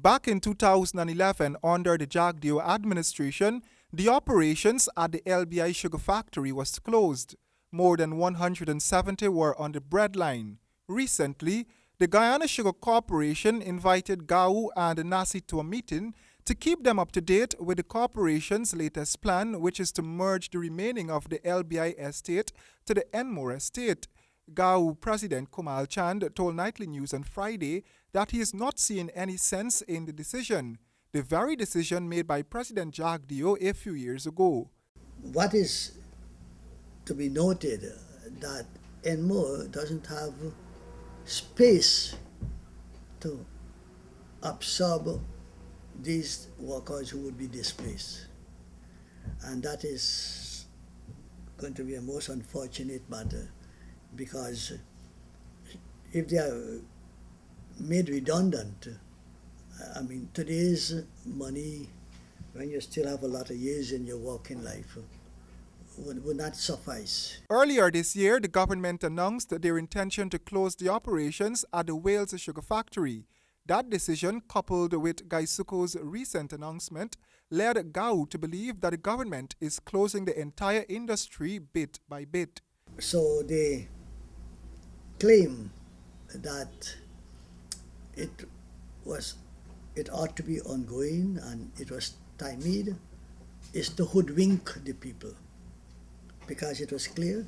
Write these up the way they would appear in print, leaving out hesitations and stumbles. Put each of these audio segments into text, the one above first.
Back in 2011, under the GAWU administration, the operations at the LBI sugar factory was closed. More than 170 were on the breadline. Recently, the Guyana Sugar Corporation invited GAWU and NAACIE to a meeting to keep them up to date with the corporation's latest plan, which is to merge the remaining of the LBI estate to the Enmore Estate. GAWU President Komal Chand told Nightly News on Friday that he is not seeing any sense in the decision, the very decision made by President GAWU a few years ago. What is to be noted that Enmore doesn't have space to absorb these workers who would be displaced. And that is going to be a most unfortunate matter, because if they are made redundant, I mean, today's money, when you still have a lot of years in your working life, would not suffice. Earlier this year, the government announced their intention to close the operations at the Wales Sugar Factory. That decision, coupled with GUYSUCO's recent announcement, led GAWU to believe that the government is closing the entire industry bit by bit. So they claim that it ought to be ongoing and it was stymied, is to hoodwink the people, because it was clear.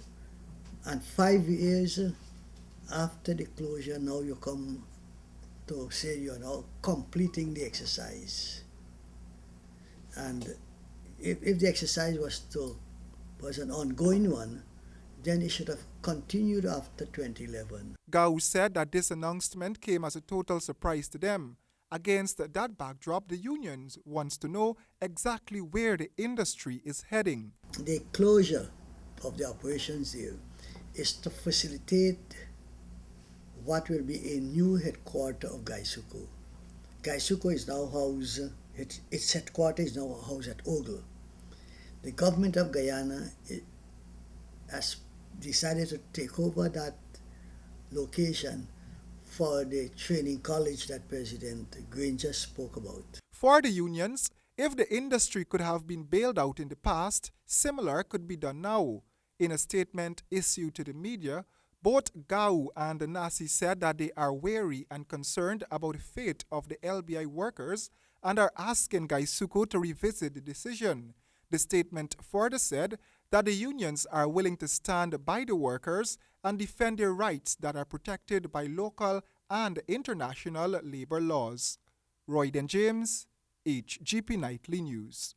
And 5 years after the closure, now you come to say you're now completing the exercise. And if the exercise was an ongoing one, then it should have continued after 2011. GAWU said that this announcement came as a total surprise to them. Against that backdrop, the unions wants to know exactly where the industry is heading. The closure of the operations there is to facilitate what will be a new headquarters of GUYSUCO. GUYSUCO is now housed, its headquarters is now housed at Ogle. The government of Guyana has decided to take over that location for the training college that President Granger spoke about. For the unions, if the industry could have been bailed out in the past, similar could be done now. In a statement issued to the media, both GAWU and NAACIE said that they are wary and concerned about the fate of the LBI workers and are asking GUYSUCO to revisit the decision. The statement further said that the unions are willing to stand by the workers and defend their rights that are protected by local and international labor laws. Royden James, HGP Nightly News.